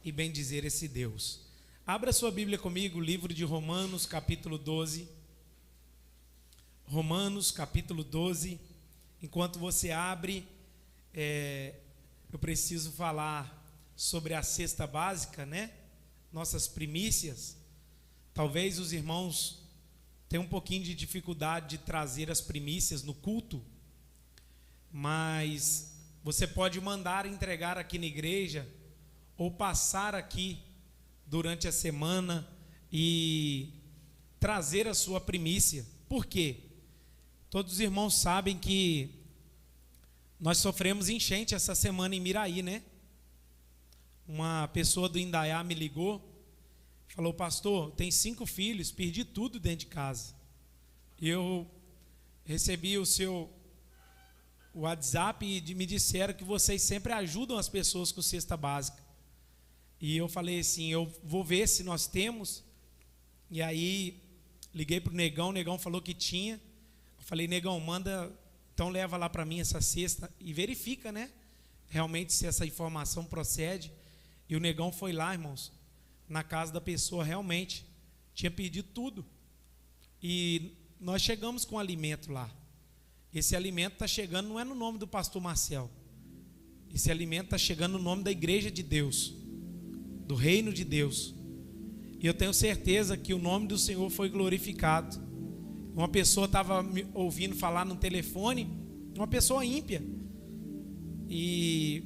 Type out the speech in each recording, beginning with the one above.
e bendizer esse Deus. Abra sua Bíblia comigo, livro de Romanos, capítulo 12. Romanos, capítulo 12. Enquanto você abre, eu preciso falar sobre a cesta básica, né? Nossas primícias. Talvez os irmãos tenham um pouquinho de dificuldade de trazer as primícias no culto, mas você pode mandar entregar aqui na igreja ou passar aqui durante a semana e trazer a sua primícia. Por quê? Todos os irmãos sabem que nós sofremos enchente essa semana em Miraí, né? Uma pessoa do Indaiá me ligou, falou: pastor, tem 5 filhos, perdi tudo dentro de casa. Eu recebi o seu WhatsApp e me disseram que vocês sempre ajudam as pessoas com cesta básica. E eu falei assim: eu vou ver se nós temos. E aí liguei para o Negão falou que tinha. Eu falei: Negão, manda, então leva lá para mim essa cesta e verifica, né? Realmente se essa informação procede. E o Negão foi lá, irmãos, na casa da pessoa, realmente tinha perdido tudo. E nós chegamos com alimento lá. Esse alimento está chegando, não é no nome do pastor Marcel. Esse alimento está chegando no nome da igreja de Deus, do reino de Deus. E eu tenho certeza que o nome do Senhor foi glorificado. Uma pessoa estava me ouvindo falar no telefone, uma pessoa ímpia, e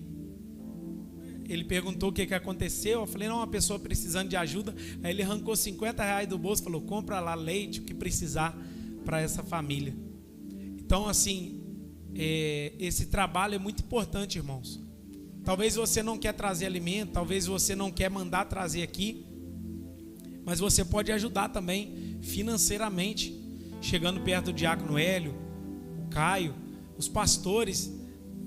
ele perguntou o que aconteceu. Eu falei: não, uma pessoa precisando de ajuda. Aí ele arrancou R$50 do bolso e falou: compra lá leite, o que precisar para essa família. Então, assim, esse trabalho é muito importante, irmãos. Talvez você não quer trazer alimento, talvez você não quer mandar trazer aqui, mas você pode ajudar também financeiramente, chegando perto do diácono Hélio, o Caio, os pastores,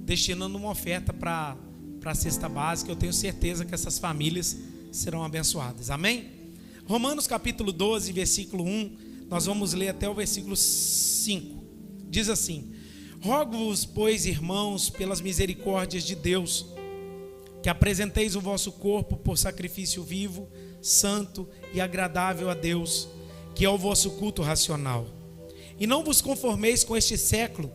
destinando uma oferta para a cesta básica. Eu tenho certeza que essas famílias serão abençoadas. Amém? Romanos capítulo 12, versículo 1, nós vamos ler até o versículo 5. Diz assim: rogo-vos, pois, irmãos, pelas misericórdias de Deus, que apresenteis o vosso corpo por sacrifício vivo, santo e agradável a Deus, que é o vosso culto racional. E não vos conformeis com este século,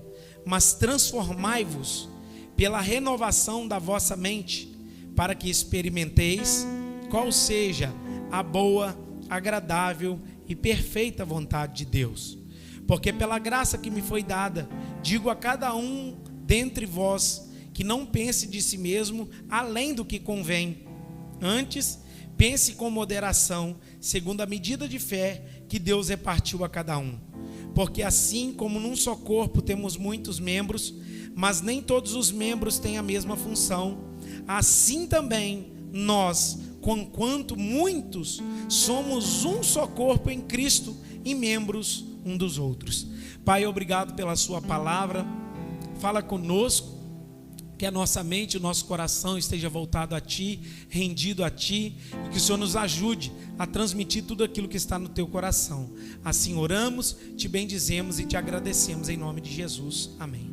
mas transformai-vos pela renovação da vossa mente, para que experimenteis qual seja a boa, agradável e perfeita vontade de Deus. Porque pela graça que me foi dada, digo a cada um dentre vós, que não pense de si mesmo além do que convém. Antes, pense com moderação, segundo a medida de fé que Deus repartiu a cada um. Porque assim como num só corpo temos muitos membros, mas nem todos os membros têm a mesma função, assim também nós, conquanto muitos, somos um só corpo em Cristo e membros um dos outros. Pai, obrigado pela sua palavra. Fala conosco, que a nossa mente, o nosso coração esteja voltado a Ti, rendido a Ti, e que o Senhor nos ajude a transmitir tudo aquilo que está no Teu coração. Assim oramos, Te bendizemos e Te agradecemos em nome de Jesus. Amém.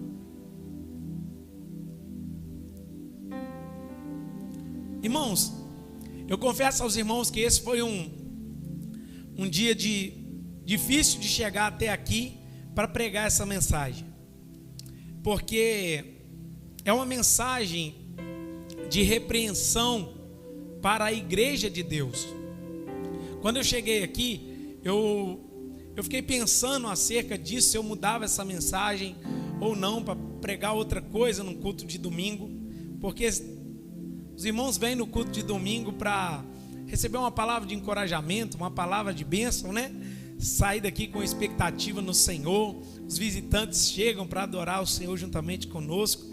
Irmãos, eu confesso aos irmãos que esse foi um dia difícil de chegar até aqui para pregar essa mensagem, porque é uma mensagem de repreensão para a igreja de Deus. Quando eu cheguei aqui, eu fiquei pensando acerca disso, se eu mudava essa mensagem ou não, para pregar outra coisa no culto de domingo, porque os irmãos vêm no culto de domingo para receber uma palavra de encorajamento, uma palavra de bênção, né? Sair daqui com expectativa no Senhor. Os visitantes chegam para adorar o Senhor juntamente conosco.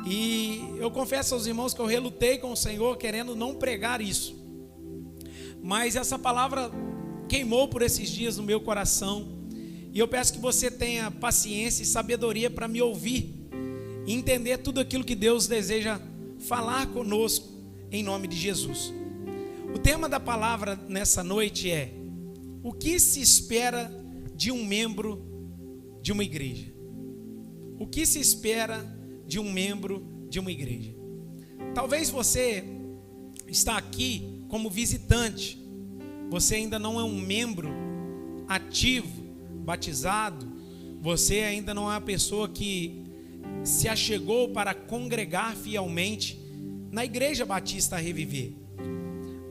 E eu confesso aos irmãos que eu relutei com o Senhor, querendo não pregar isso. Mas essa palavra queimou por esses dias no meu coração. E eu peço que você tenha paciência e sabedoria para me ouvir e entender tudo aquilo que Deus deseja falar conosco, em nome de Jesus. O tema da palavra nessa noite é: o que se espera de um membro de uma igreja? O que se espera de um membro de uma igreja? Talvez você está aqui como visitante, você ainda não é um membro ativo, batizado, você ainda não é uma pessoa que se achegou para congregar fielmente na Igreja Batista Reviver.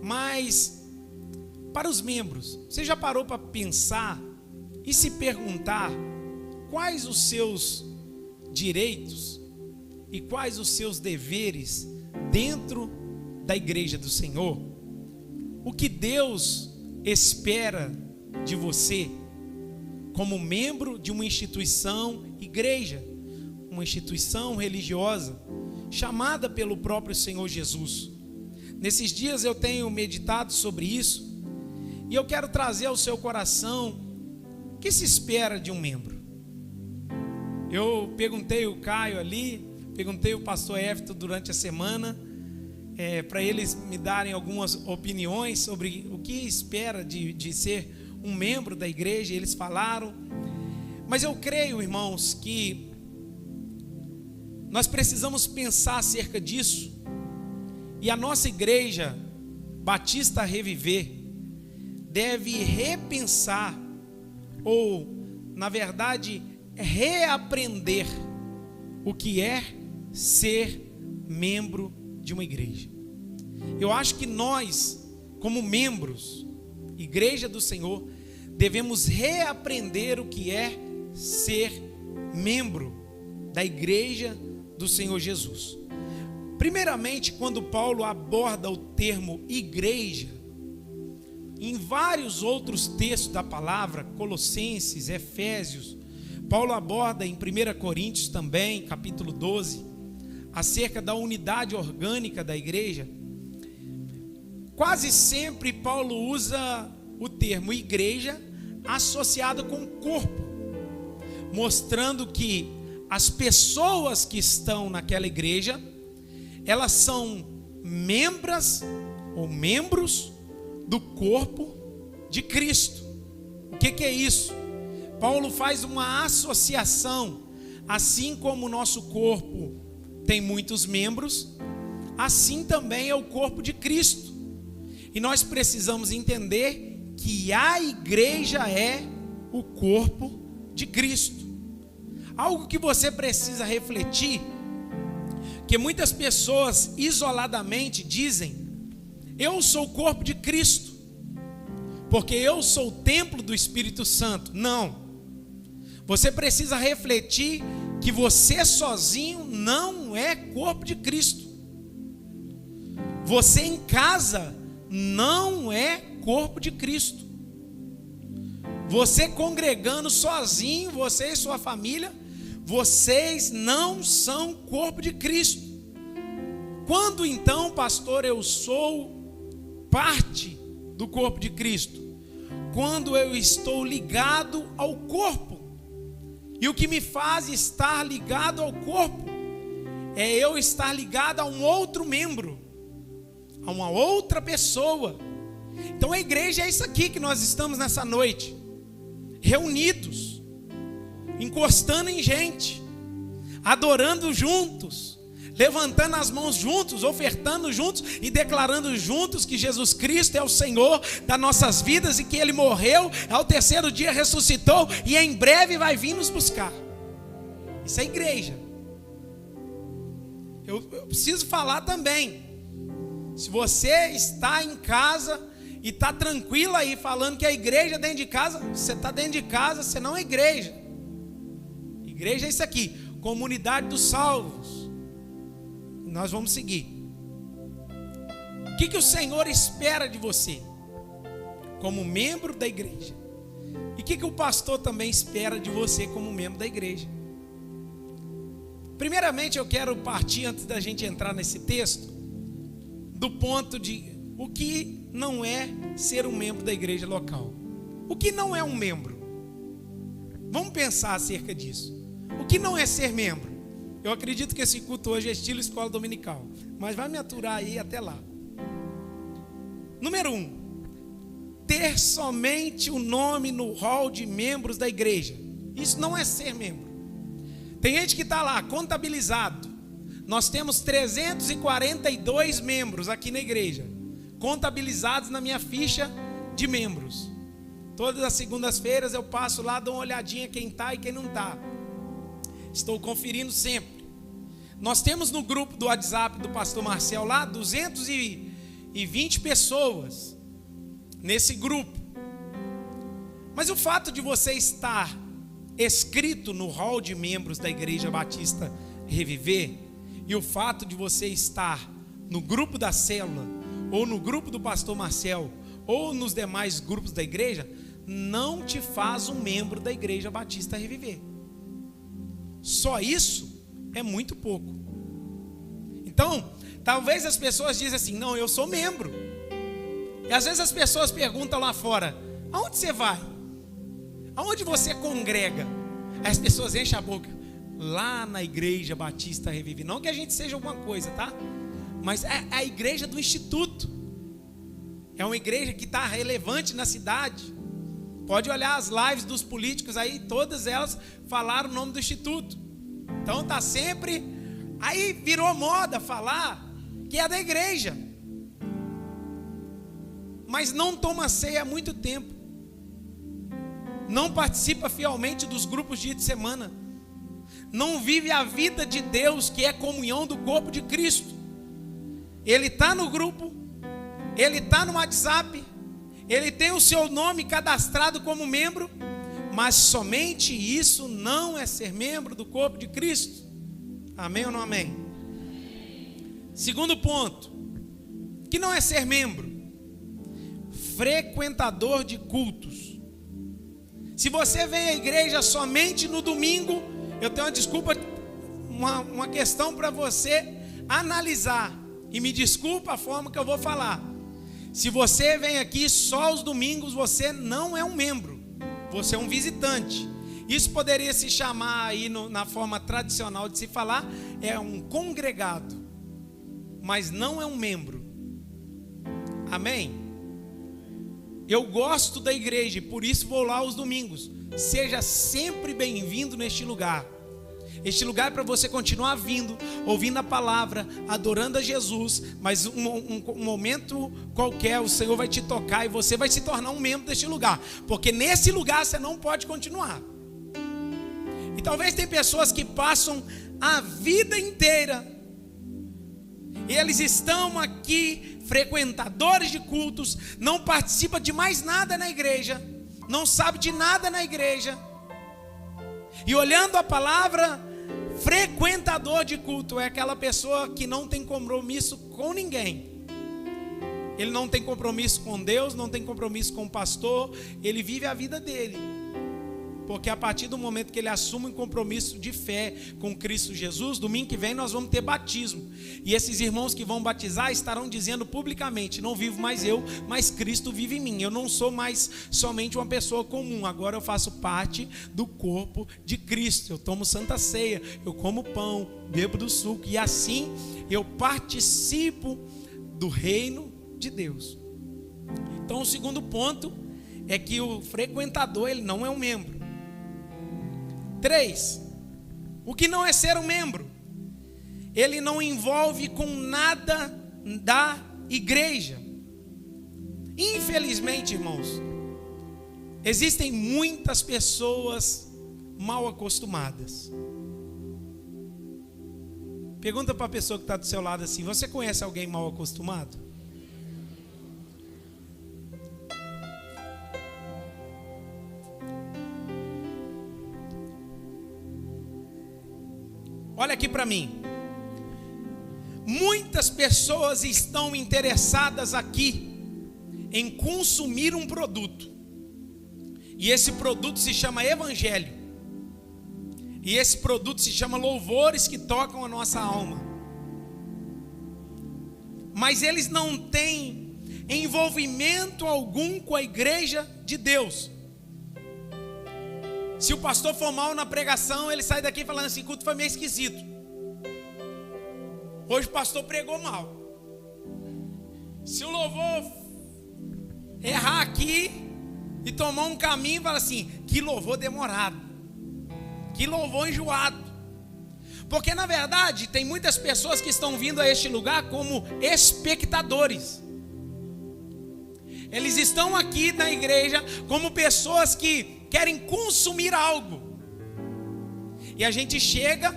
Mas para os membros, você já parou para pensar e se perguntar quais os seus direitos e quais os seus deveres dentro da Igreja do Senhor? O que Deus espera de você como membro de uma instituição, igreja, uma instituição religiosa chamada pelo próprio Senhor Jesus. Nesses dias eu tenho meditado sobre isso e eu quero trazer ao seu coração o que se espera de um membro. Eu perguntei o Caio ali, perguntei o pastor Éfito durante a semana, para eles me darem algumas opiniões sobre o que espera de ser um membro da igreja. Eles falaram, mas eu creio, irmãos, que nós precisamos pensar acerca disso, e a nossa igreja Batista Reviver deve repensar, ou na verdade reaprender o que é ser membro de uma igreja. Eu acho que nós, como membros, Igreja do Senhor, devemos reaprender o que é ser membro da Igreja do Senhor Jesus. Primeiramente, quando Paulo aborda o termo igreja, em vários outros textos da palavra, Colossenses, Efésios, Paulo aborda em 1 Coríntios também, capítulo 12, acerca da unidade orgânica da igreja. Quase sempre Paulo usa o termo igreja associado com corpo, mostrando que as pessoas que estão naquela igreja, elas são membros do corpo de Cristo. O que é isso? Paulo faz uma associação. Assim como o nosso corpo tem muitos membros, assim também é o corpo de Cristo. E nós precisamos entender que a igreja é o corpo de Cristo. Algo que você precisa refletir, que muitas pessoas isoladamente dizem: eu sou o corpo de Cristo, porque eu sou o templo do Espírito Santo. Não. Você precisa refletir que você sozinho não é corpo de Cristo. Você em casa não é corpo de Cristo. Você congregando sozinho, você e sua família, vocês não são corpo de Cristo. Quando então, pastor, eu sou parte do corpo de Cristo? Quando eu estou ligado ao corpo. E o que me faz estar ligado ao corpo é eu estar ligado a um outro membro, a uma outra pessoa. Então a igreja é isso aqui que nós estamos nessa noite, reunidos, encostando em gente, adorando juntos, levantando as mãos juntos, ofertando juntos e declarando juntos que Jesus Cristo é o Senhor das nossas vidas e que Ele morreu, ao terceiro dia ressuscitou e em breve vai vir nos buscar. Isso é igreja. Eu preciso falar também. Se você está em casa e está tranquilo aí falando que a igreja é dentro de casa, você está dentro de casa, você não é igreja. Igreja é isso aqui, comunidade dos salvos. Nós vamos seguir. O que o Senhor espera de você como membro da igreja? E o que o pastor também espera de você como membro da igreja? Primeiramente eu quero partir, antes da gente entrar nesse texto, do ponto de o que não é ser um membro da igreja local. O que não é um membro? Vamos pensar acerca disso. O que não é ser membro? Eu acredito que esse culto hoje é estilo escola dominical, mas vai me aturar aí até lá. Número 1, ter somente o nome no hall de membros da igreja. Isso não é ser membro. Tem gente que está lá contabilizado nós temos 342 membros aqui na igreja, contabilizados na minha ficha de membros. Todas as segundas-feiras eu passo lá, dou uma olhadinha quem está e quem não está. Estou conferindo sempre. Nós temos no grupo do WhatsApp do pastor Marcel lá 220 pessoas nesse grupo. Mas o fato de você estar escrito no hall de membros da Igreja Batista Reviver e o fato de você estar no grupo da célula ou no grupo do pastor Marcel ou nos demais grupos da igreja não te faz um membro da Igreja Batista Reviver. Só isso é muito pouco. Então, talvez as pessoas dizem assim: não, eu sou membro. E às vezes as pessoas perguntam lá fora: aonde você vai? Aonde você congrega? Aí as pessoas enchem a boca: lá na Igreja Batista Reviver. Não que a gente seja alguma coisa, tá? Mas é a igreja do Instituto. É uma igreja que está relevante na cidade. Pode olhar as lives dos políticos aí, todas elas falaram o nome do Instituto. Então está sempre... Aí virou moda falar que é da igreja, mas não toma ceia há muito tempo, não participa fielmente dos grupos de semana, não vive a vida de Deus, que é comunhão do corpo de Cristo. Ele está no grupo, ele está no WhatsApp, ele tem o seu nome cadastrado como membro, mas somente isso não é ser membro do corpo de Cristo. Amém ou não amém? Segundo ponto, que não é ser membro: frequentador de cultos. Se você vem à igreja somente no domingo, eu tenho uma questão para você analisar, e me desculpa a forma que eu vou falar. Se você vem aqui só aos domingos, você não é um membro, você é um visitante. Isso poderia se chamar aí na forma tradicional de se falar, é um congregado, mas não é um membro. Amém? Eu gosto da igreja e por isso vou lá aos domingos. Seja sempre bem-vindo neste lugar. Este lugar é para você continuar vindo, ouvindo a palavra, adorando a Jesus, mas um momento qualquer o Senhor vai te tocar e você vai se tornar um membro deste lugar, porque nesse lugar você não pode continuar. E talvez tem pessoas que passam a vida inteira e eles estão aqui, frequentadores de cultos, não participam de mais nada na igreja, não sabem de nada na igreja, e olhando a palavra, frequentador de culto é aquela pessoa que não tem compromisso com ninguém. Ele não tem compromisso com Deus, não tem compromisso com o pastor, ele vive a vida dele. Porque a partir do momento que ele assume um compromisso de fé com Cristo Jesus, domingo que vem nós vamos ter batismo. E esses irmãos que vão batizar estarão dizendo publicamente: não vivo mais eu, mas Cristo vive em mim. Eu não sou mais somente uma pessoa comum, agora eu faço parte do corpo de Cristo. Eu tomo santa ceia, eu como pão, bebo do suco, e assim eu participo do reino de Deus. Então o segundo ponto é que o frequentador, ele não é um membro. 3. O que não é ser um membro? Ele não envolve com nada da igreja. Infelizmente, irmãos, existem muitas pessoas mal acostumadas. Pergunta para a pessoa que está do seu lado assim: você conhece alguém mal acostumado? Olha aqui para mim. Muitas pessoas estão interessadas aqui em consumir um produto. E esse produto se chama evangelho. E esse produto se chama louvores que tocam a nossa alma. Mas eles não têm envolvimento algum com a igreja de Deus. Se o pastor for mal na pregação, ele sai daqui falando assim: culto foi meio esquisito. Hoje o pastor pregou mal. Se o louvor errar aqui e tomar um caminho, fala assim: que louvor demorado, que louvor enjoado. Porque na verdade tem muitas pessoas que estão vindo a este lugar como espectadores. Eles estão aqui na igreja como pessoas que querem consumir algo. E a gente chega,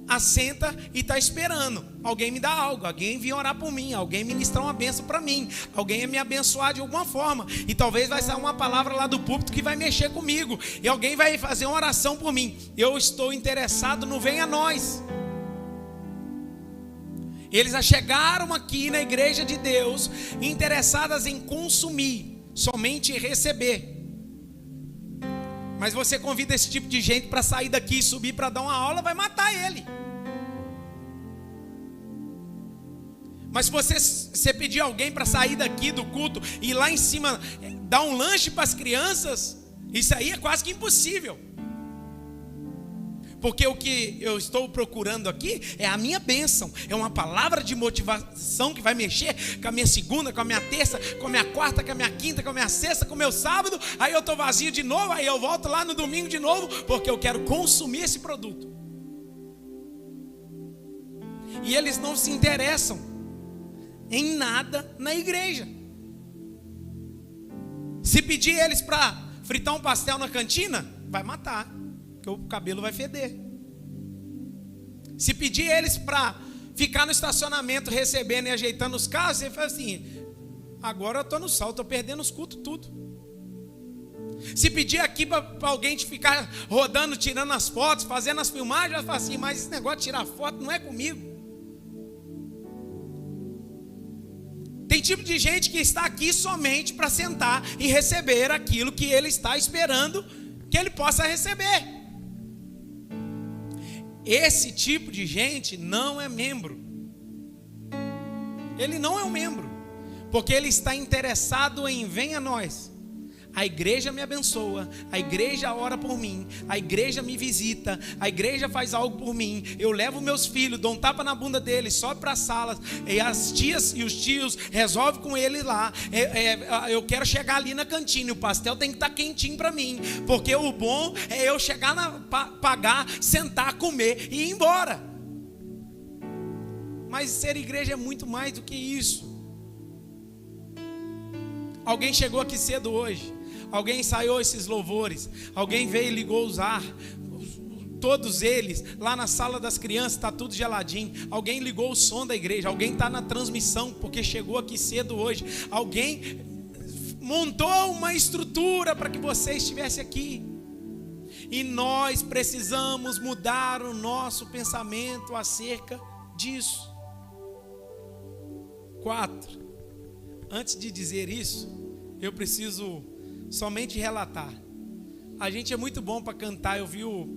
assenta e está esperando alguém me dar algo, alguém vir orar por mim, alguém ministrar uma bênção para mim, alguém me abençoar de alguma forma. E talvez vai sair uma palavra lá do púlpito que vai mexer comigo, e alguém vai fazer uma oração por mim. Eu estou interessado no venha nós. Eles chegaram aqui na igreja de Deus interessadas em consumir, somente em receber. Mas você convida esse tipo de gente para sair daqui e subir para dar uma aula, vai matar ele. Mas se você pedir alguém para sair daqui do culto e ir lá em cima dar um lanche para as crianças, isso aí é quase que impossível. Porque o que eu estou procurando aqui é a minha bênção, é uma palavra de motivação que vai mexer com a minha segunda, com a minha terça, com a minha quarta, com a minha quinta, com a minha sexta, com o meu sábado. Aí eu estou vazio de novo, aí eu volto lá no domingo de novo, porque eu quero consumir esse produto. E eles não se interessam em nada na igreja. Se pedir eles para fritar um pastel na cantina, vai matar, porque o cabelo vai feder. Se pedir eles para ficar no estacionamento recebendo e ajeitando os carros, você fala assim: agora eu estou no sol, estou perdendo os cultos tudo. Se pedir aqui para alguém te ficar rodando, tirando as fotos, fazendo as filmagens, vai falar assim: mas esse negócio de tirar foto não é comigo. Tem tipo de gente que está aqui somente para sentar e receber aquilo que ele está esperando que ele possa receber. Esse tipo de gente não é membro. Ele não é um membro, porque ele está interessado em venha a nós. A igreja me abençoa, a igreja ora por mim, a igreja me visita, a igreja faz algo por mim. Eu levo meus filhos, dou um tapa na bunda deles, sobe para as salas, e as tias e os tios resolvem com eles lá. Eu quero chegar ali na cantina, o pastel tem que estar quentinho para mim, porque o bom é eu chegar, pagar, sentar, comer e ir embora. Mas ser igreja é muito mais do que isso. Alguém chegou aqui cedo hoje, alguém ensaiou esses louvores, alguém veio e ligou os ar, todos eles, lá na sala das crianças está tudo geladinho, alguém ligou o som da igreja, alguém está na transmissão porque chegou aqui cedo hoje, alguém montou uma estrutura para que você estivesse aqui. E nós precisamos mudar o nosso pensamento acerca disso. 4. Antes de dizer isso, eu preciso somente relatar. A gente é muito bom para cantar. Eu vi o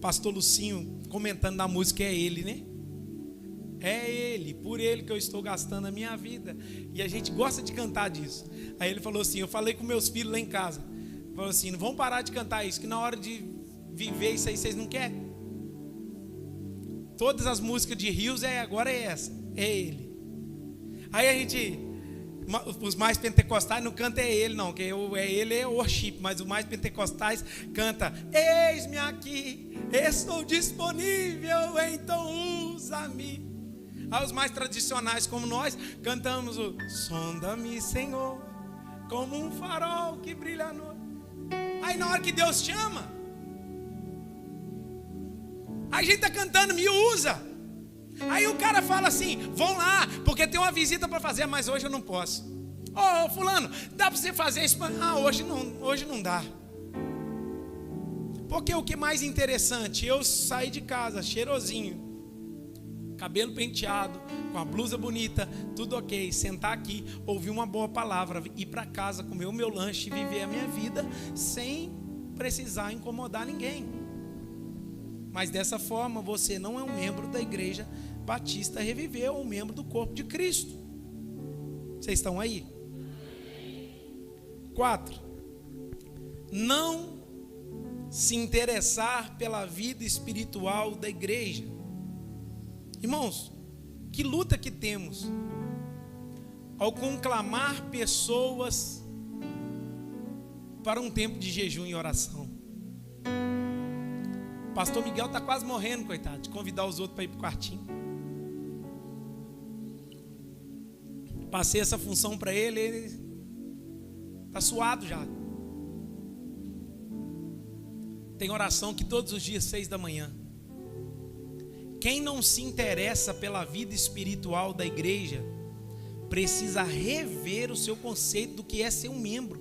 pastor Lucinho comentando na música, é ele, né? É ele, por ele que eu estou gastando a minha vida. E a gente gosta de cantar disso. Aí ele falou assim, eu falei com meus filhos lá em casa. Falou assim, não vão parar de cantar isso, que na hora de viver isso aí vocês não querem. Todas as músicas de Rios agora é essa, é ele. Aí a gente, os mais pentecostais não cantam é ele não, que ele é worship, mas os mais pentecostais canta, eis-me aqui, estou disponível, então usa-me. Aí os mais tradicionais como nós, cantamos o sonda-me, Senhor, como um farol que brilha à noite. Aí na hora que Deus chama, a gente está cantando, me usa. Aí o cara fala assim, vão lá, porque tem uma visita para fazer, mas hoje eu não posso. Ô fulano, dá para você fazer isso? Ah, hoje não dá. Porque o que é mais interessante, eu saí de casa cheirosinho, cabelo penteado, com a blusa bonita, tudo ok, sentar aqui, ouvir uma boa palavra, ir para casa, comer o meu lanche e viver a minha vida sem precisar incomodar ninguém. Mas dessa forma você não é um membro da Igreja Batista Reviver, ou um membro do corpo de Cristo. Vocês estão aí? 4. Não se interessar pela vida espiritual da igreja. Irmãos, que luta que temos ao conclamar pessoas para um tempo de jejum e oração. O pastor Miguel está quase morrendo, coitado, de convidar os outros para ir para o quartinho. Passei essa função para ele, ele está suado já. Tem oração que todos os dias, 6 da manhã. Quem não se interessa pela vida espiritual da igreja, precisa rever o seu conceito do que é ser um membro.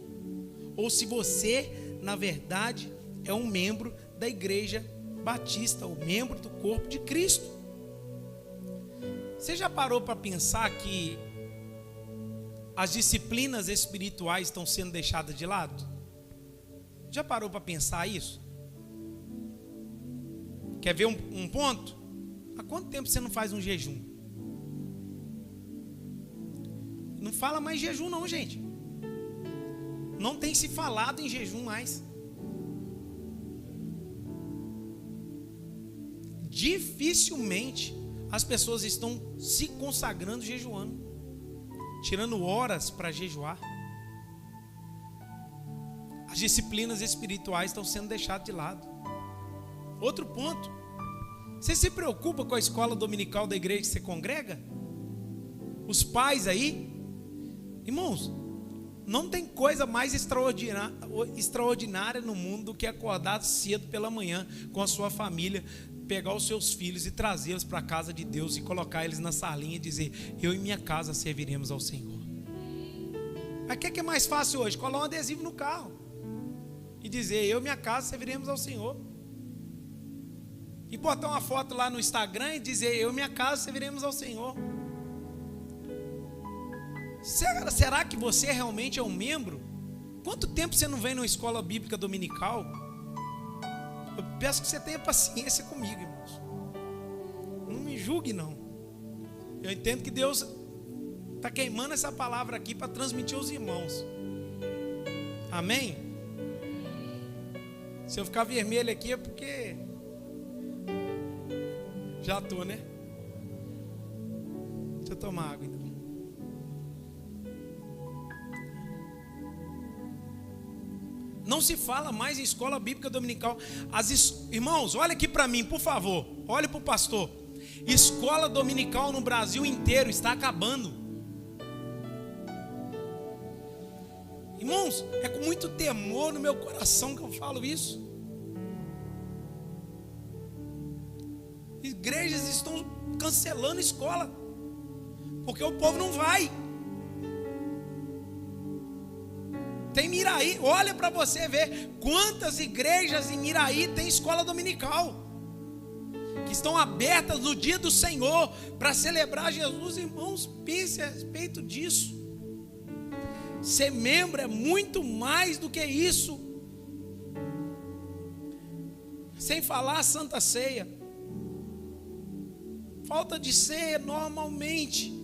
Ou se você, na verdade, é um membro da igreja batista, o membro do corpo de Cristo. Você já parou para pensar que as disciplinas espirituais estão sendo deixadas de lado? Já parou para pensar isso? Quer ver um ponto? Há quanto tempo você não faz um jejum? Não fala mais jejum não, gente. Não tem se falado em jejum mais. Dificilmente as pessoas estão se consagrando jejuando, tirando horas para jejuar. As disciplinas espirituais estão sendo deixadas de lado. Outro ponto: você se preocupa com a escola dominical da igreja que você congrega? Os pais aí, irmãos, não tem coisa mais extraordinária no mundo do que acordar cedo pela manhã com a sua família, pegar os seus filhos e trazê-los para a casa de Deus e colocar eles na salinha e dizer: eu e minha casa serviremos ao Senhor. Mas o que é mais fácil hoje? Colar um adesivo no carro e dizer: eu e minha casa serviremos ao Senhor. E botar uma foto lá no Instagram e dizer: eu e minha casa serviremos ao Senhor. Será que você realmente é um membro? Quanto tempo você não vem numa escola bíblica dominical? Eu peço que você tenha paciência comigo, irmãos. Não me julgue não. Eu entendo que Deus está queimando essa palavra aqui para transmitir aos irmãos. Amém? Se eu ficar vermelho aqui é porque já estou, né? Deixa eu tomar água então. Não se fala mais em escola bíblica dominical. Irmãos, olha aqui para mim, por favor. Olha para o pastor. Escola dominical no Brasil inteiro está acabando. Irmãos, é com muito temor no meu coração que eu falo isso. Igrejas estão cancelando escola, porque o povo não vai. Tem Miraí, olha para você ver quantas igrejas em Miraí tem escola dominical, que estão abertas no dia do Senhor para celebrar Jesus. Irmãos, pense a respeito disso. Ser membro é muito mais do que isso. Sem falar a Santa Ceia. Falta de ceia normalmente.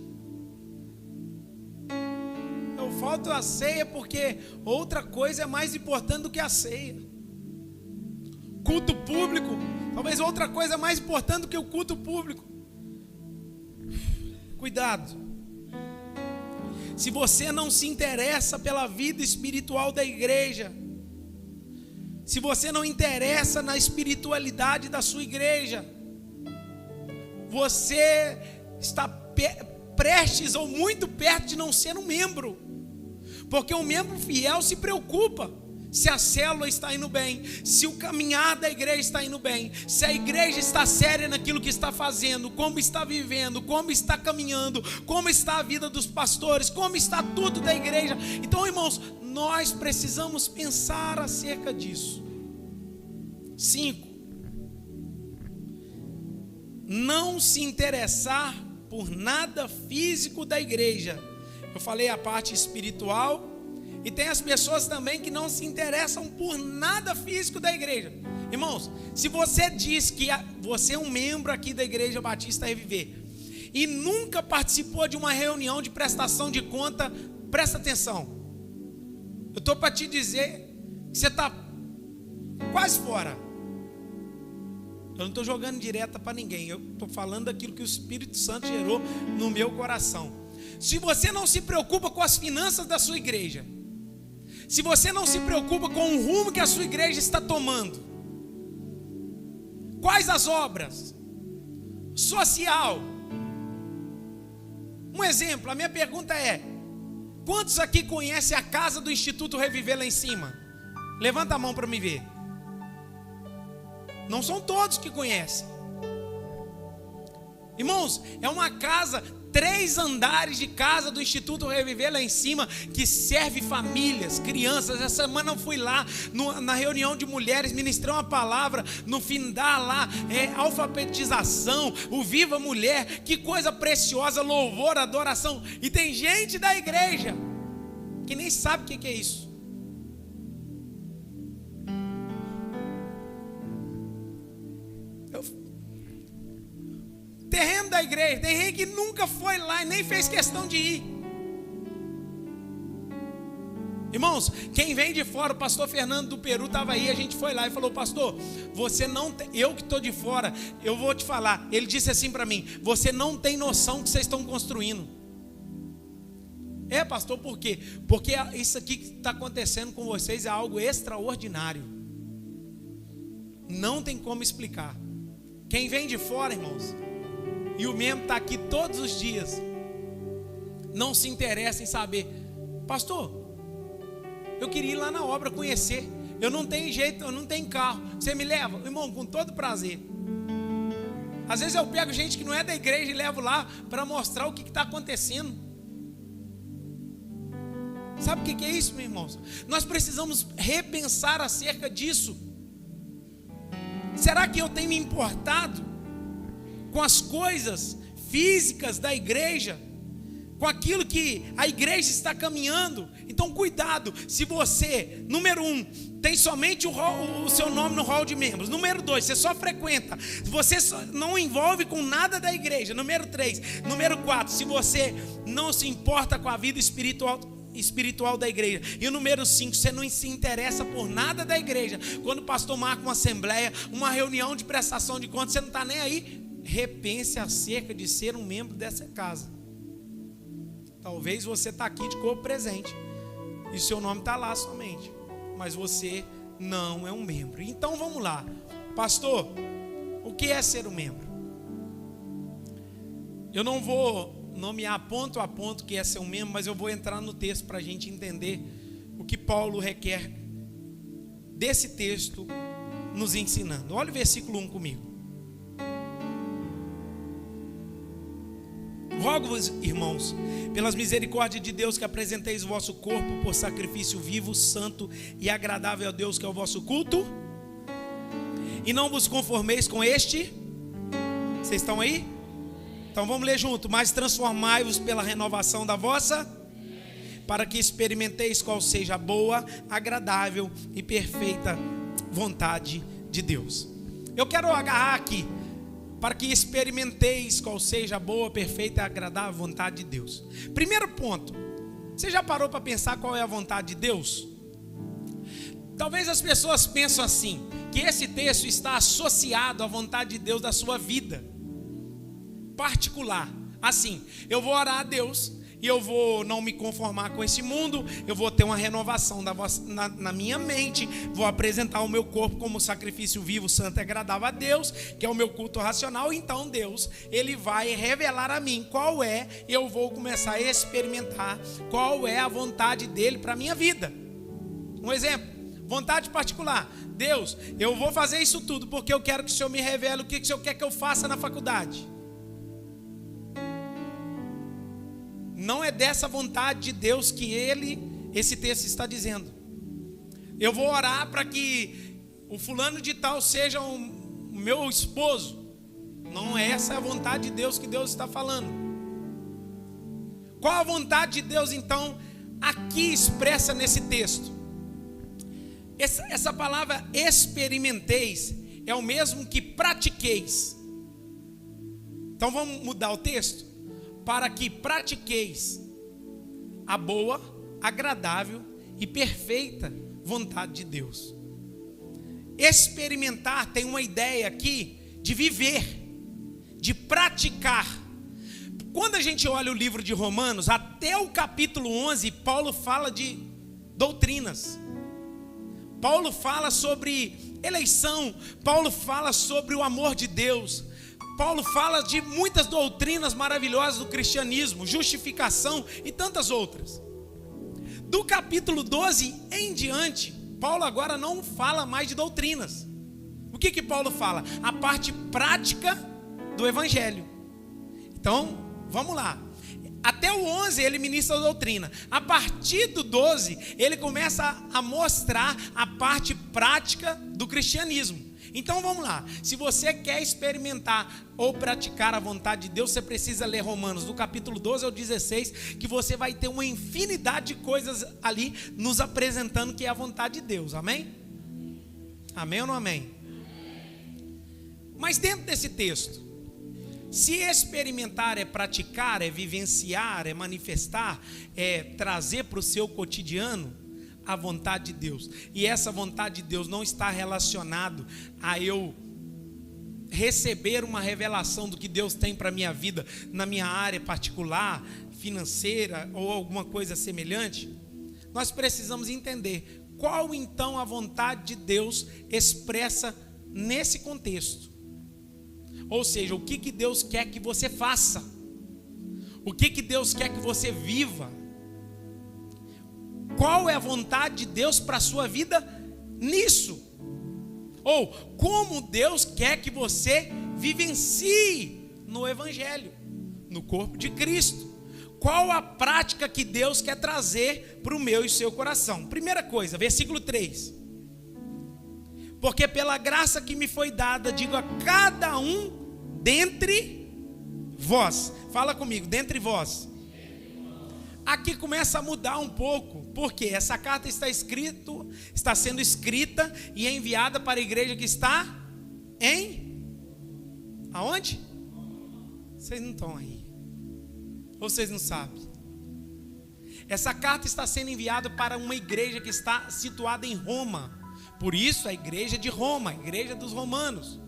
Eu falto a ceia porque outra coisa é mais importante do que a ceia. Culto público, talvez outra coisa é mais importante do que o culto público. Cuidado. Se você não se interessa pela vida espiritual da igreja, se você não interessa na espiritualidade da sua igreja, você está prestes ou muito perto de não ser um membro. Porque um membro fiel se preocupa se a célula está indo bem, se o caminhar da igreja está indo bem, se a igreja está séria naquilo que está fazendo, como está vivendo, como está caminhando, como está a vida dos pastores, como está tudo da igreja. Então, irmãos, nós precisamos pensar acerca disso. 5. Não se interessar por nada físico da igreja. Eu falei a parte espiritual, e tem as pessoas também que não se interessam por nada físico da igreja. Irmãos, se você diz que você é um membro aqui da Igreja Batista Reviver e nunca participou de uma reunião de prestação de conta, presta atenção. Eu estou para te dizer que você está quase fora. Eu não estou jogando direta para ninguém. Eu estou falando daquilo que o Espírito Santo gerou no meu coração. Se você não se preocupa com as finanças da sua igreja, se você não se preocupa com o rumo que a sua igreja está tomando, Quais as obras? Social. Um exemplo, a minha pergunta é: quantos aqui conhecem a casa do Instituto Reviver lá em cima? Levanta a mão para me ver. Não são todos que conhecem. Irmãos, é uma casa, 3 andares de casa do Instituto Reviver lá em cima, que serve famílias, crianças. Essa semana eu fui lá na reunião de mulheres, ministrei uma palavra, no fim dá lá, alfabetização, o Viva Mulher, que coisa preciosa, louvor, adoração. E tem gente da igreja que nem sabe o que é isso. Terreno da igreja, tem gente que nunca foi lá e nem fez questão de ir. Irmãos, quem vem de fora, o pastor Fernando do Peru estava aí, a gente foi lá e falou: pastor, você não tem, eu que estou de fora, eu vou te falar. Ele disse assim para mim: você não tem noção do que vocês estão construindo. Pastor, por quê? Porque isso aqui que está acontecendo com vocês é algo extraordinário. Não tem como explicar. Quem vem de fora, irmãos, e o membro está aqui todos os dias, não se interessa em saber: pastor, eu queria ir lá na obra conhecer, eu não tenho jeito, eu não tenho carro, você me leva? Irmão, com todo prazer. Às vezes eu pego gente que não é da igreja e levo lá para mostrar o que está acontecendo. Sabe o que é isso, meus irmãos? Nós precisamos repensar acerca disso. Será que eu tenho me importado com as coisas físicas da igreja, com aquilo que a igreja está caminhando? Então cuidado, se você, número 1, tem somente o seu nome no hall de membros, número 2, você só frequenta, você não envolve com nada da igreja, número 3, número 4, se você não se importa com a vida espiritual da igreja, e o número 5, você não se interessa por nada da igreja. Quando o pastor marca uma assembleia, uma reunião de prestação de contas, você não está nem aí. Repense acerca de ser um membro dessa casa. Talvez você está aqui de corpo presente e seu nome está lá somente, mas você não é um membro. Então vamos lá, pastor, o que é ser um membro? Eu não vou nomear ponto a ponto que é ser um membro, mas eu vou entrar no texto para a gente entender o que Paulo requer desse texto nos ensinando. Olha o versículo 1 comigo. Rogo-vos, irmãos, pelas misericórdias de Deus, que apresenteis o vosso corpo por sacrifício vivo, santo e agradável a Deus, que é o vosso culto, e não vos conformeis com este. Vocês estão aí? Então vamos ler junto. Mas transformai-vos pela renovação da vossa, para que experimenteis qual seja a boa, agradável e perfeita vontade de Deus. Eu quero agarrar aqui: para que experimenteis qual seja a boa, perfeita e agradável vontade de Deus. Primeiro ponto, você já parou para pensar qual é a vontade de Deus? Talvez as pessoas pensam assim, que esse texto está associado à vontade de Deus da sua vida particular. Assim, eu vou orar a Deus e eu vou não me conformar com esse mundo, eu vou ter uma renovação na minha mente, vou apresentar o meu corpo como sacrifício vivo, santo e agradável a Deus, que é o meu culto racional. Então Deus, Ele vai revelar a mim qual é, eu vou começar a experimentar qual é a vontade dEle para a minha vida. Um exemplo, vontade particular: Deus, eu vou fazer isso tudo porque eu quero que o Senhor me revele o que o Senhor quer que eu faça na faculdade. Não é dessa vontade de Deus que esse texto está dizendo. Eu vou orar para que o fulano de tal seja o meu esposo. Não é essa a vontade de Deus que Deus está falando. Qual a vontade de Deus então aqui expressa nesse texto? Essa palavra experimenteis é o mesmo que pratiqueis. Então vamos mudar o texto? Para que pratiqueis a boa, agradável e perfeita vontade de Deus. Experimentar tem uma ideia aqui de viver, de praticar. Quando a gente olha o livro de Romanos, até o capítulo 11, Paulo fala de doutrinas. Paulo fala sobre eleição, Paulo fala sobre o amor de Deus. Paulo fala de muitas doutrinas maravilhosas do cristianismo, justificação e tantas outras. Do capítulo 12 em diante, Paulo agora não fala mais de doutrinas. O que Paulo fala? A parte prática do evangelho. Então, vamos lá. Até o 11 ele ministra a doutrina. A partir do 12 ele começa a mostrar a parte prática do cristianismo. Então vamos lá, se você quer experimentar ou praticar a vontade de Deus, você precisa ler Romanos, do capítulo 12 ao 16, que você vai ter uma infinidade de coisas ali, nos apresentando que é a vontade de Deus, amém? Amém ou não amém? Mas dentro desse texto, se experimentar é praticar, é vivenciar, é manifestar, é trazer para o seu cotidiano a vontade de Deus, e essa vontade de Deus não está relacionado a eu receber uma revelação do que Deus tem para a minha vida, na minha área particular, financeira ou alguma coisa semelhante, nós precisamos entender qual então a vontade de Deus expressa nesse contexto. Ou seja, o que Deus quer que você faça, o que Deus quer que você viva. Qual é a vontade de Deus para a sua vida nisso? Ou como Deus quer que você vivencie no Evangelho, no corpo de Cristo? Qual a prática que Deus quer trazer para o meu e seu coração? Primeira coisa, versículo 3. Porque pela graça que me foi dada, digo a cada um dentre vós. Fala comigo, dentre vós. Aqui começa a mudar um pouco, porque essa carta está sendo escrita e enviada para a igreja que está aonde? Vocês não estão aí, ou vocês não sabem? Essa carta está sendo enviada para uma igreja que está situada em Roma, por isso a igreja de Roma, a igreja dos romanos.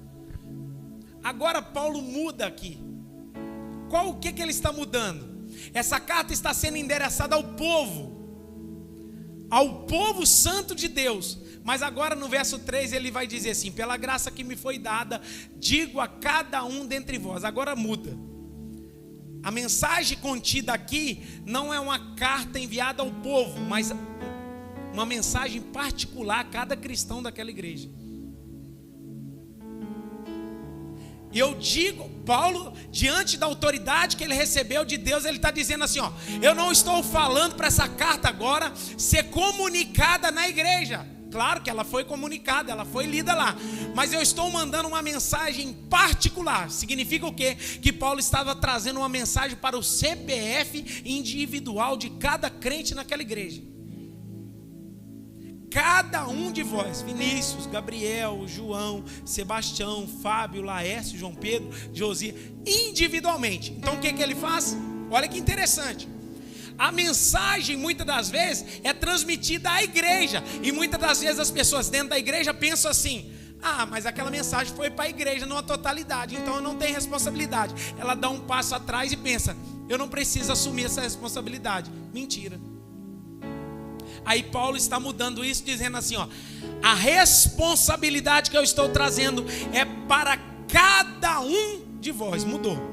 Agora Paulo muda aqui. O que ele está mudando? Essa carta está sendo endereçada ao povo santo de Deus. Mas agora no verso 3 ele vai dizer assim: pela graça que me foi dada, digo a cada um dentre vós. Agora muda. A mensagem contida aqui não é uma carta enviada ao povo, mas uma mensagem particular a cada cristão daquela igreja. E eu digo, Paulo, diante da autoridade que ele recebeu de Deus, ele está dizendo assim, ó: eu não estou falando para essa carta agora ser comunicada na igreja. Claro que ela foi comunicada, ela foi lida lá, mas eu estou mandando uma mensagem particular. Significa o quê? Que Paulo estava trazendo uma mensagem para o CPF individual de cada crente naquela igreja. Cada um de vós, Vinícius, Gabriel, João, Sebastião, Fábio, Laércio, João Pedro, Josia, individualmente. Então o que ele faz? Olha que interessante. A mensagem muitas das vezes é transmitida à igreja, e muitas das vezes as pessoas dentro da igreja pensam assim: ah, mas aquela mensagem foi para a igreja numa totalidade, então eu não tenho responsabilidade. Ela dá um passo atrás e pensa: eu não preciso assumir essa responsabilidade. Mentira. Aí Paulo está mudando isso, dizendo assim, ó: a responsabilidade que eu estou trazendo é para cada um de vós. Mudou.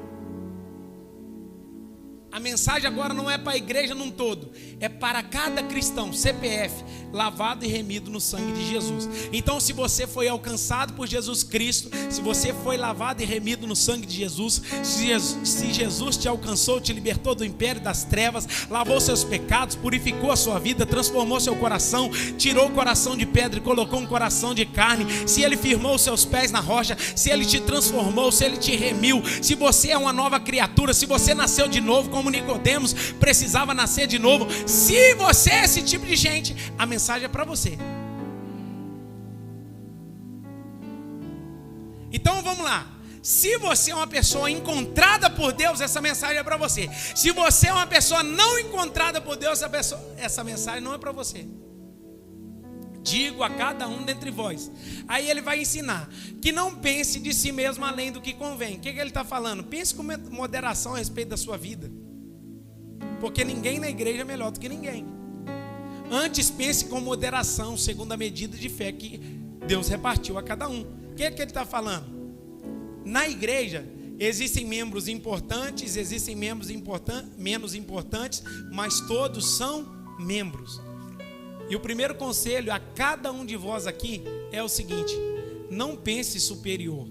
A mensagem agora não é para a igreja num todo, é para cada cristão, CPF, lavado e remido no sangue de Jesus. Então, se você foi alcançado por Jesus Cristo, se você foi lavado e remido no sangue de Jesus, se Jesus te alcançou, te libertou do império das trevas, lavou seus pecados, purificou a sua vida, transformou seu coração, tirou o coração de pedra e colocou um coração de carne, se Ele firmou os seus pés na rocha, se Ele te transformou, se Ele te remiu, se você é uma nova criatura, se você nasceu de novo, como Nicodemos precisava nascer de novo, se você é esse tipo de gente, a mensagem é para você. Então vamos lá. Se você é uma pessoa encontrada por Deus, essa mensagem é para você. Se você é uma pessoa não encontrada por Deus, essa mensagem não é para você. Digo a cada um dentre vós. Aí ele vai ensinar que não pense de si mesmo além do que convém. O que ele está falando? Pense com moderação a respeito da sua vida, porque ninguém na igreja é melhor do que ninguém. Antes pense com moderação, segundo a medida de fé que Deus repartiu a cada um. O que é que ele está falando? Na igreja existem membros importantes, existem membros menos importantes, mas todos são membros. E o primeiro conselho a cada um de vós aqui é o seguinte: não pense superior,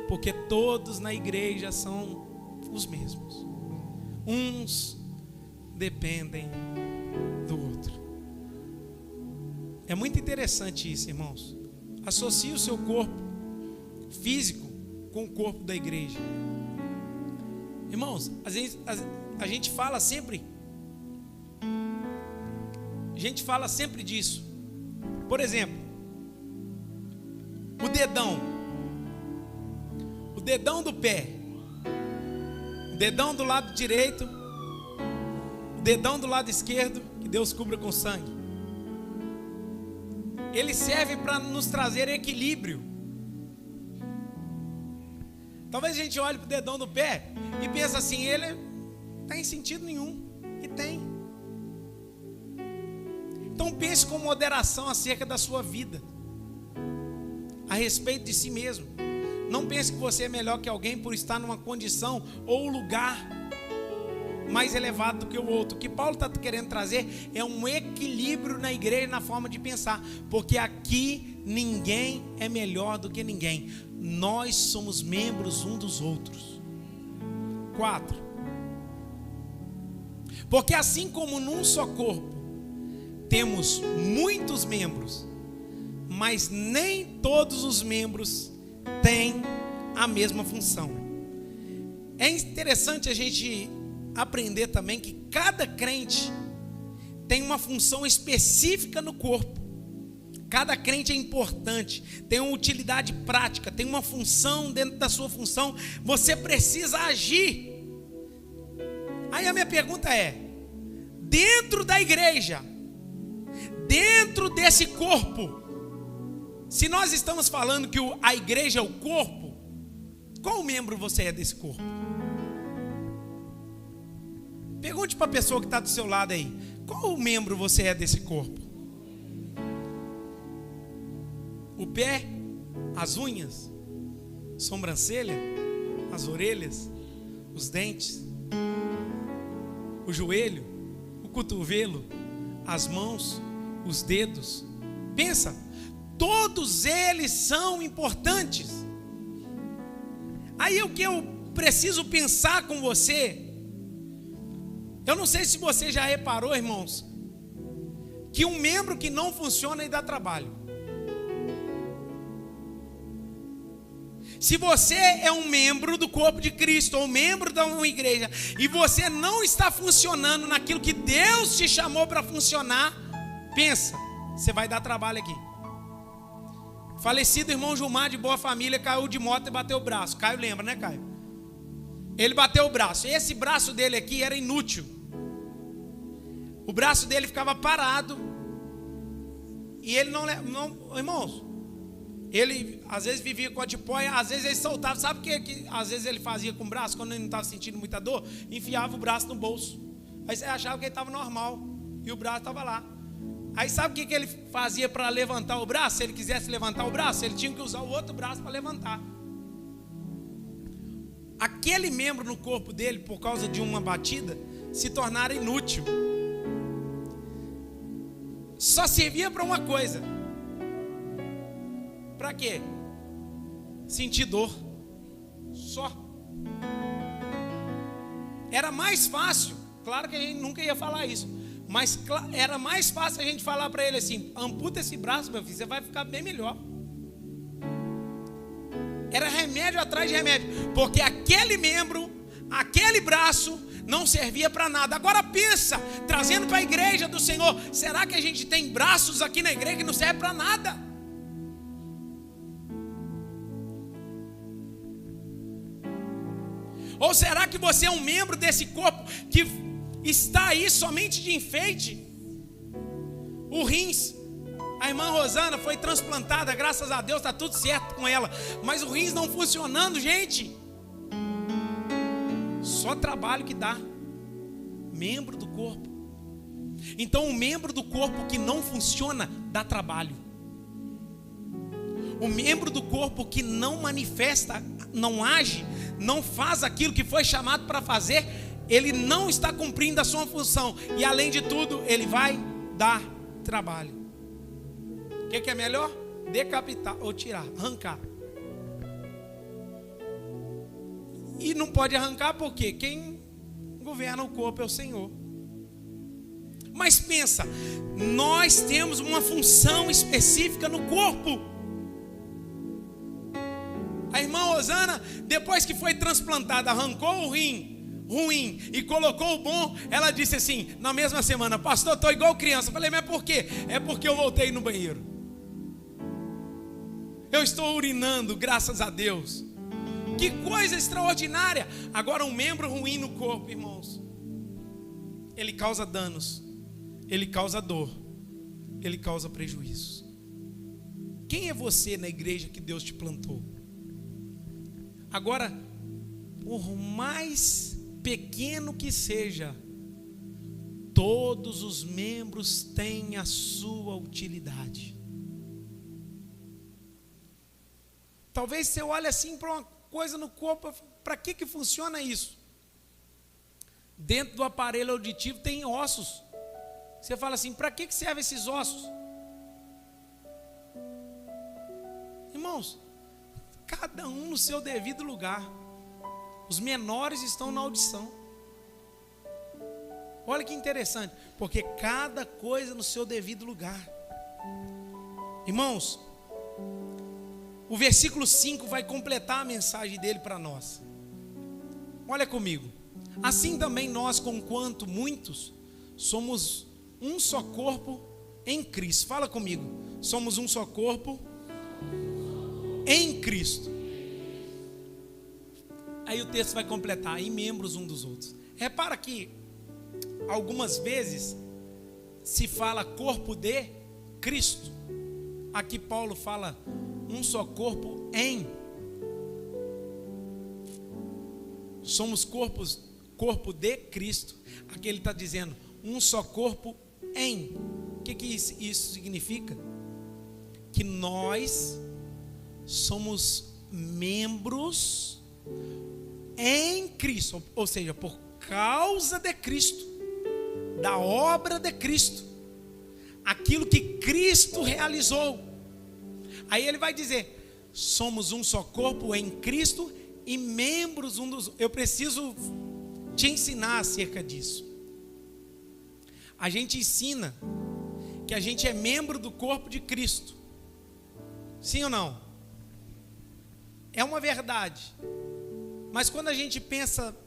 porque todos na igreja são os mesmos. Uns dependem do outro. É muito interessante isso, irmãos. Associe o seu corpo físico com o corpo da igreja. Irmãos, às vezes a gente fala sempre disso. Por exemplo, o dedão do pé, o dedão do lado direito, o dedão do lado esquerdo, que Deus cubra com sangue. Ele serve para nos trazer equilíbrio. Talvez a gente olhe para o dedão do pé e pense assim: ele não tem sentido nenhum. E tem. Então pense com moderação acerca da sua vida, a respeito de si mesmo. Não pense que você é melhor que alguém por estar numa condição ou lugar mais elevado do que o outro. O que Paulo está querendo trazer é um equilíbrio na igreja, na forma de pensar, porque aqui ninguém é melhor do que ninguém. Nós somos membros um dos outros. 4. Porque assim como num só corpo temos muitos membros, mas nem todos os membros têm a mesma função. É interessante a gente aprender também que cada crente tem uma função específica no corpo. Cada crente é importante, tem uma utilidade prática, tem uma função. Dentro da sua função você precisa agir. Aí a minha pergunta é: dentro da igreja, dentro desse corpo, se nós estamos falando que a igreja é o corpo, qual membro você é desse corpo? Pergunte para a pessoa que está do seu lado aí: qual membro você é desse corpo? O pé, as unhas, sobrancelha, as orelhas, os dentes, o joelho, o cotovelo, as mãos, os dedos. Pensa, todos eles são importantes. Aí o que eu preciso pensar com você, eu não sei se você já reparou, irmãos, que um membro que não funciona e dá trabalho. Se você é um membro do corpo de Cristo, ou membro da uma igreja, e você não está funcionando naquilo que Deus te chamou para funcionar, pensa, você vai dar trabalho aqui. Falecido irmão Gilmar, de boa família, caiu de moto e bateu o braço. Caio lembra, né, Caio? Ele bateu o braço. Esse braço dele aqui era inútil. O braço dele ficava parado. E ele não irmãos, ele às vezes vivia com a tipóia, às vezes ele soltava. Sabe o que às vezes ele fazia com o braço? Quando ele não estava sentindo muita dor, enfiava o braço no bolso. Aí você achava que ele estava normal e o braço estava lá. Aí sabe o que ele fazia para levantar o braço? Se ele quisesse levantar o braço, ele tinha que usar o outro braço para levantar. Aquele membro no corpo dele, por causa de uma batida, se tornara inútil. Só servia para uma coisa. Para quê? Sentir dor. Só. Era mais fácil. Claro que a gente nunca ia falar isso, mas era mais fácil a gente falar para ele assim: amputa esse braço, meu filho, você vai ficar bem melhor. Era remédio atrás de remédio, porque aquele membro, aquele braço não servia para nada. Agora pensa, trazendo para a igreja do Senhor, será que a gente tem braços aqui na igreja que não servem para nada? Ou será que você é um membro desse corpo que está aí somente de enfeite? O rins, a irmã Rosana foi transplantada, graças a Deus está tudo certo com ela, mas o rins não funcionando, gente, só trabalho que dá. Membro do corpo. Então o membro do corpo que não funciona dá trabalho. O membro do corpo que não manifesta, não age, não faz aquilo que foi chamado para fazer, ele não está cumprindo a sua função. E além de tudo, ele vai dar trabalho. O que é melhor? Decapitar ou tirar, arrancar. E não pode arrancar porque quem governa o corpo é o Senhor. Mas pensa, nós temos uma função específica no corpo. A irmã Rosana, depois que foi transplantada, arrancou o rim ruim e colocou o bom, ela disse assim, na mesma semana: pastor, estou igual criança. Eu falei, mas por quê? É porque eu voltei no banheiro. Eu estou urinando, graças a Deus. Que coisa extraordinária. Agora, um membro ruim no corpo, irmãos, ele causa danos, ele causa dor, ele causa prejuízo. Quem é você na igreja que Deus te plantou? Agora, por mais pequeno que seja, todos os membros têm a sua utilidade. Talvez você olhe assim para uma coisa no corpo, para que funciona isso? Dentro do aparelho auditivo tem ossos. Você fala assim, para que servem esses ossos? Irmãos, cada um no seu devido lugar. Os menores estão na audição. Olha que interessante, porque cada coisa no seu devido lugar. Irmãos, o versículo 5 vai completar a mensagem dele para nós. Olha comigo. Assim também nós, conquanto muitos, somos um só corpo em Cristo. Fala comigo. Somos um só corpo em Cristo. Aí o texto vai completar, e membros um dos outros. Repara que algumas vezes se fala corpo de Cristo. Aqui Paulo fala um só corpo em. Somos corpo de Cristo. Aqui ele está dizendo um só corpo em. O que isso significa? Que nós somos membros em Cristo, ou seja, por causa de Cristo, da obra de Cristo, aquilo que Cristo realizou. Aí ele vai dizer, somos um só corpo em Cristo e membros um dos outros. Eu preciso te ensinar acerca disso. A gente ensina que a gente é membro do corpo de Cristo. Sim ou não? É uma verdade. Mas quando a gente pensa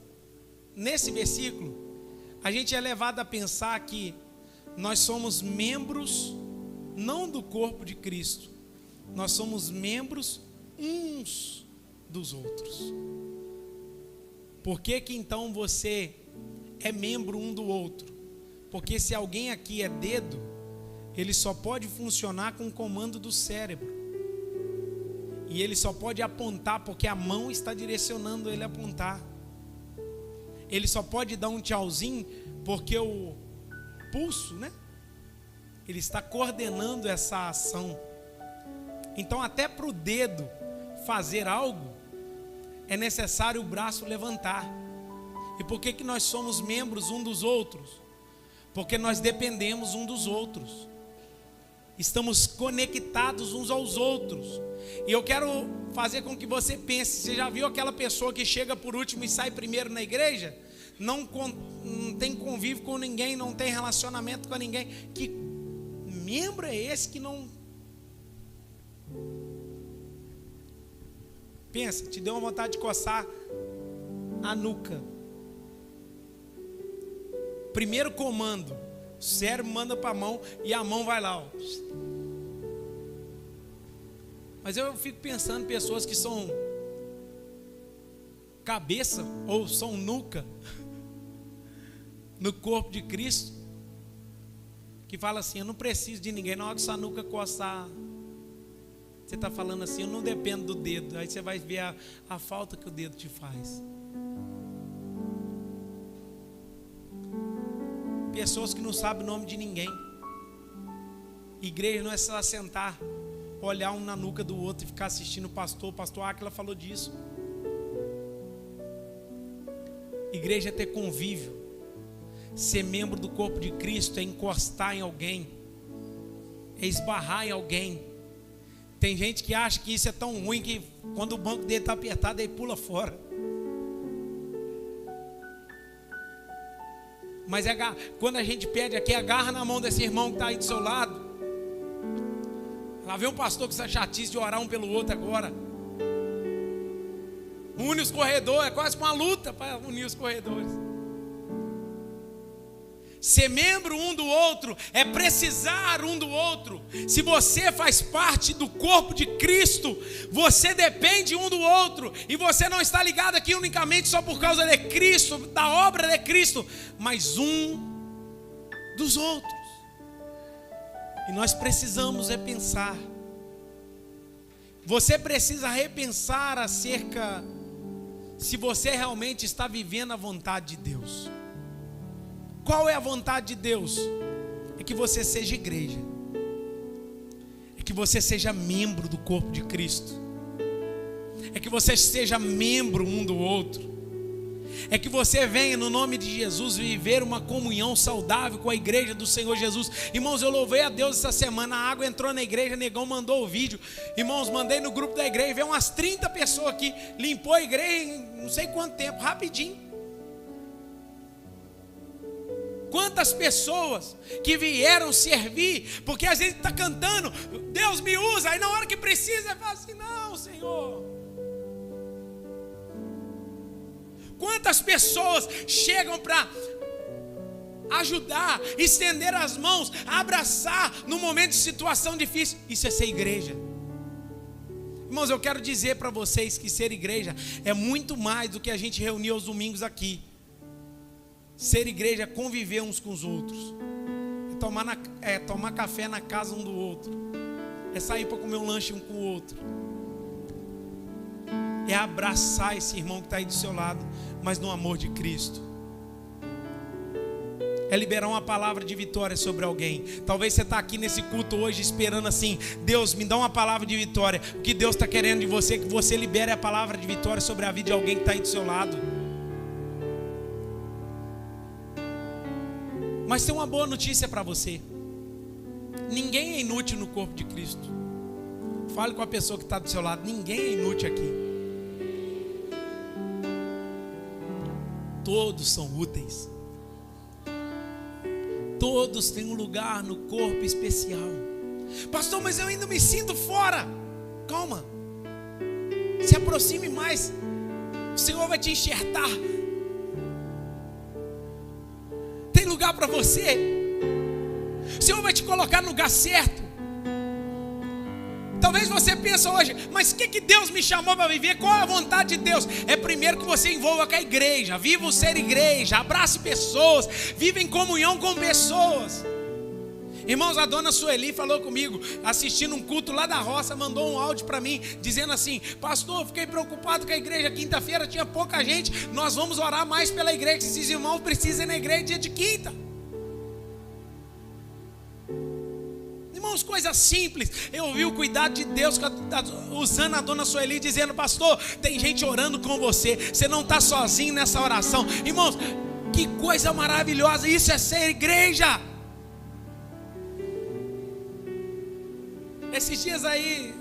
nesse versículo, a gente é levado a pensar que nós somos membros não do corpo de Cristo, nós somos membros uns dos outros. Por que então você é membro um do outro? Porque se alguém aqui é dedo, ele só pode funcionar com o comando do cérebro. E ele só pode apontar porque a mão está direcionando ele a apontar. Ele só pode dar um tchauzinho porque o pulso, né? Ele está coordenando essa ação. Então até para o dedo fazer algo, é necessário o braço levantar. E por que nós somos membros um dos outros? Porque nós dependemos um dos outros. Estamos conectados uns aos outros. E eu quero fazer com que você pense. Você já viu aquela pessoa que chega por último e sai primeiro na igreja? Não tem convívio com ninguém, não tem relacionamento com ninguém. Que membro é esse que não... Pensa, te deu uma vontade de coçar a nuca. Primeiro comando, o cérebro manda para a mão e a mão vai lá, ó. Mas eu fico pensando em pessoas que são cabeça ou são nuca no corpo de Cristo, que fala assim, eu não preciso de ninguém. Na hora que sua nuca coçar, você está falando assim, eu não dependo do dedo. Aí você vai ver a falta que o dedo te faz. Pessoas que não sabem o nome de ninguém. Igreja não é só sentar, olhar um na nuca do outro e ficar assistindo o pastor Áquila falou disso. Igreja é ter convívio. Ser membro do corpo de Cristo é encostar em alguém, é esbarrar em alguém. Tem gente que acha que isso é tão ruim que quando o banco dele está apertado, ele pula fora. Mas quando a gente pede aqui, agarra na mão desse irmão que está aí do seu lado. Lá vem um pastor com essa chatice de orar um pelo outro agora. Une os corredores, é quase uma luta para unir os corredores. Ser membro um do outro é precisar um do outro. Se você faz parte do corpo de Cristo, você depende um do outro. E você não está ligado aqui unicamente só por causa de Cristo, da obra de Cristo, mas um dos outros. E nós precisamos repensar. Você precisa repensar acerca se você realmente está vivendo a vontade de Deus. Qual é a vontade de Deus? É que você seja igreja. É que você seja membro do corpo de Cristo. É que você seja membro um do outro. É que você venha no nome de Jesus viver uma comunhão saudável com a igreja do Senhor Jesus. Irmãos, eu louvei a Deus essa semana. A água entrou na igreja, negão mandou o vídeo. Irmãos, mandei no grupo da igreja, veio umas 30 pessoas aqui. Limpou a igreja em não sei quanto tempo, rapidinho. Quantas pessoas que vieram servir, porque a gente está cantando, Deus me usa, aí na hora que precisa, fala assim, não, Senhor. Quantas pessoas chegam para ajudar, estender as mãos, abraçar no momento de situação difícil. Isso é ser igreja. Irmãos, eu quero dizer para vocês que ser igreja é muito mais do que a gente reunir aos domingos aqui. Ser igreja é conviver uns com os outros, é tomar café na casa um do outro, é sair para comer um lanche um com o outro, é abraçar esse irmão que está aí do seu lado, mas no amor de Cristo. É liberar uma palavra de vitória sobre alguém. Talvez você está aqui nesse culto hoje esperando assim, Deus me dá uma palavra de vitória. O que Deus está querendo de você é que você libere a palavra de vitória sobre a vida de alguém que está aí do seu lado. Mas tem uma boa notícia para você. Ninguém é inútil no corpo de Cristo. Fale com a pessoa que está do seu lado. Ninguém é inútil aqui. Todos são úteis. Todos têm um lugar no corpo especial. Pastor, mas eu ainda me sinto fora. Calma. Se aproxime mais. O Senhor vai te enxertar. Tem lugar para você. O Senhor vai te colocar no lugar certo. Talvez você pense hoje, mas o que Deus me chamou para viver? Qual é a vontade de Deus? É primeiro que você envolva com a igreja. Viva o ser igreja, abrace pessoas, viva em comunhão com pessoas. Irmãos, a dona Sueli falou comigo, assistindo um culto lá da roça, mandou um áudio para mim, dizendo assim: pastor, eu fiquei preocupado com a igreja, quinta-feira tinha pouca gente, nós vamos orar mais pela igreja, que esses irmãos precisam ir na igreja dia de quinta. Irmãos, coisas simples. Eu vi o cuidado de Deus usando a dona Sueli, dizendo: pastor, tem gente orando com você, você não está sozinho nessa oração. Irmãos, que coisa maravilhosa, isso é ser igreja. Esses dias aí,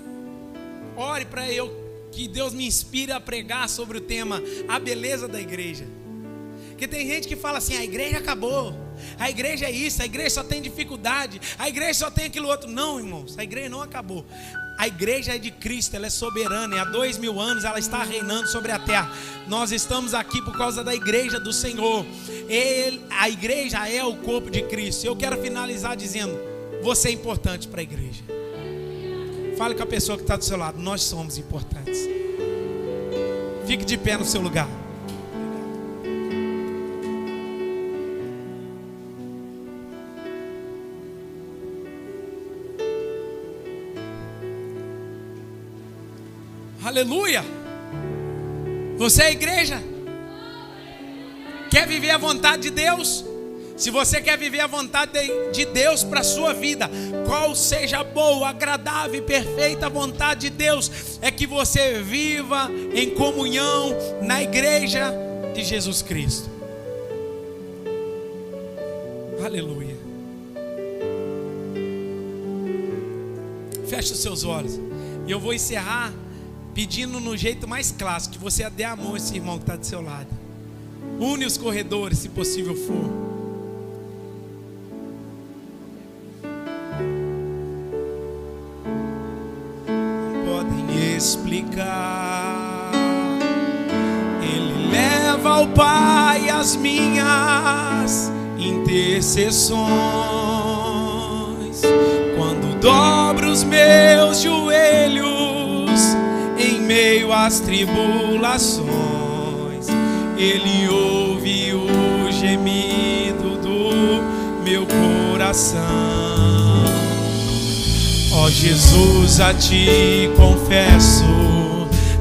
ore para eu, que Deus me inspire a pregar sobre o tema a beleza da igreja. Porque tem gente que fala assim: a igreja acabou, a igreja é isso, a igreja só tem dificuldade, a igreja só tem aquilo outro. Não, irmãos, a igreja não acabou. A igreja é de Cristo, ela é soberana, e há 2000 anos ela está reinando sobre a terra. Nós estamos aqui por causa da igreja do Senhor. A igreja é o corpo de Cristo. Eu quero finalizar dizendo: você é importante para a igreja. Fale com a pessoa que está do seu lado: nós somos importantes. Fique de pé no seu lugar. Aleluia. Você é igreja? Quer viver a vontade de Deus? Se você quer viver a vontade de Deus para a sua vida, qual seja a boa, agradável e perfeita vontade de Deus, é que você viva em comunhão na igreja de Jesus Cristo. Aleluia. Feche os seus olhos. E eu vou encerrar pedindo no jeito mais clássico, que você dê a mão a esse irmão que está do seu lado. Une os corredores, se possível for. Explicar, Ele leva ao Pai as minhas intercessões. Quando dobro os meus joelhos em meio às tribulações, Ele ouve o gemido do meu coração. Ó Jesus, a ti confesso,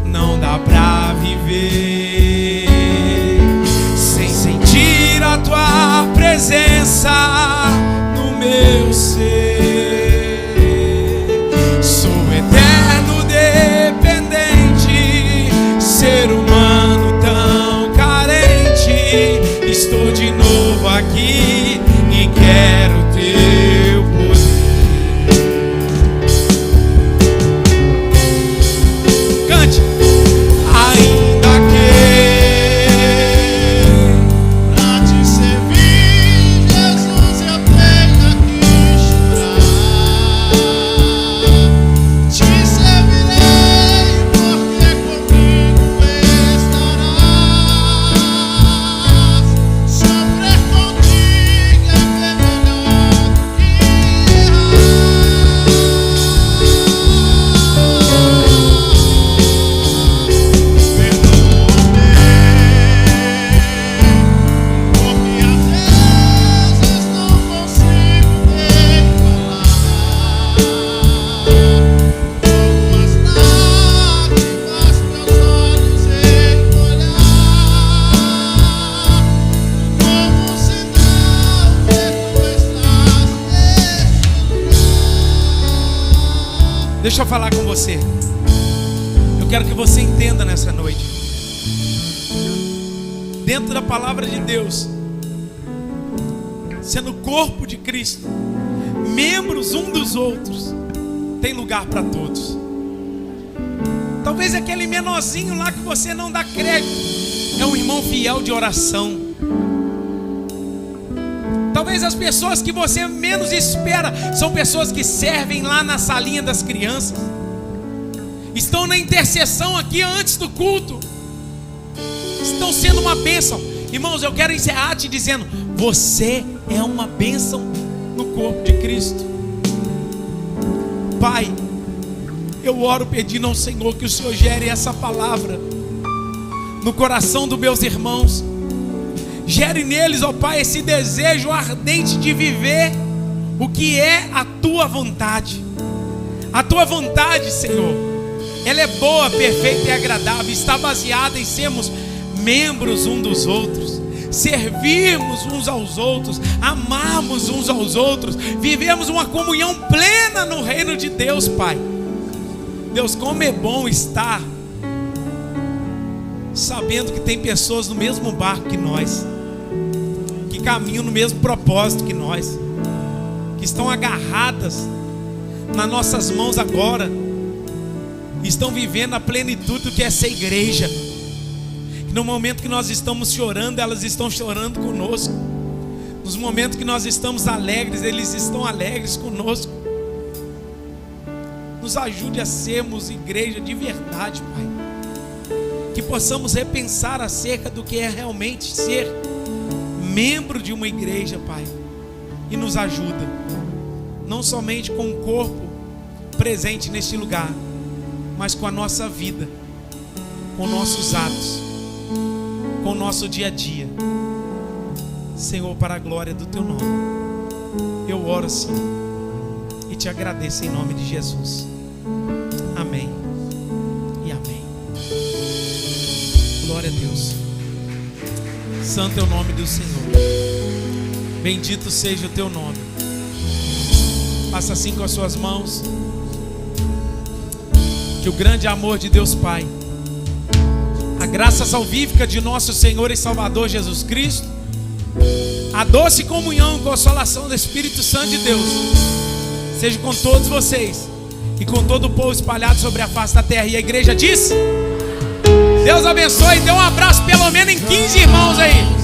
não dá pra viver sem sentir a tua presença no meu ser. Sou eterno dependente, ser humano tão carente. Estou de novo aqui e quero teu poder. Deixa eu falar com você. Eu quero que você entenda nessa noite. Dentro da palavra de Deus, sendo o corpo de Cristo, membros um dos outros, tem lugar para todos. Talvez aquele menorzinho lá que você não dá crédito é um irmão fiel de oração. Talvez as pessoas que você menos espera são pessoas que servem lá na salinha das crianças, estão na intercessão aqui antes do culto, estão sendo uma bênção. Irmãos, eu quero encerrar te dizendo: você é uma bênção no corpo de Cristo. Pai, eu oro pedindo ao Senhor que o Senhor gere essa palavra no coração dos meus irmãos. Gere neles, ó Pai, esse desejo ardente de viver o que é a Tua vontade. A Tua vontade, Senhor, ela é boa, perfeita e agradável. Está baseada em sermos membros uns dos outros, servirmos uns aos outros, amarmos uns aos outros, vivemos uma comunhão plena no reino de Deus, Pai. Deus, como é bom estar sabendo que tem pessoas no mesmo barco que nós, que caminham no mesmo propósito que nós, que estão agarradas nas nossas mãos agora, estão vivendo a plenitude do que é ser igreja. Que no momento que nós estamos chorando, elas estão chorando conosco. Nos momentos que nós estamos alegres, eles estão alegres conosco. Nos ajude a sermos igreja de verdade, Pai. Que possamos repensar acerca do que é realmente ser membro de uma igreja, Pai. E nos ajuda, não somente com o corpo presente neste lugar, mas com a nossa vida, com nossos atos, com o nosso dia a dia. Senhor, para a glória do Teu nome, eu oro assim e te agradeço em nome de Jesus. Amém e amém. Glória a Deus. Santo é o nome do Senhor. Bendito seja o teu nome. Faça assim com as suas mãos. Que o grande amor de Deus Pai, a graça salvífica de nosso Senhor e Salvador Jesus Cristo, a doce comunhão e consolação do Espírito Santo de Deus seja com todos vocês e com todo o povo espalhado sobre a face da terra. E a igreja diz: Deus abençoe. Dê um abraço pelo menos em 15 irmãos aí.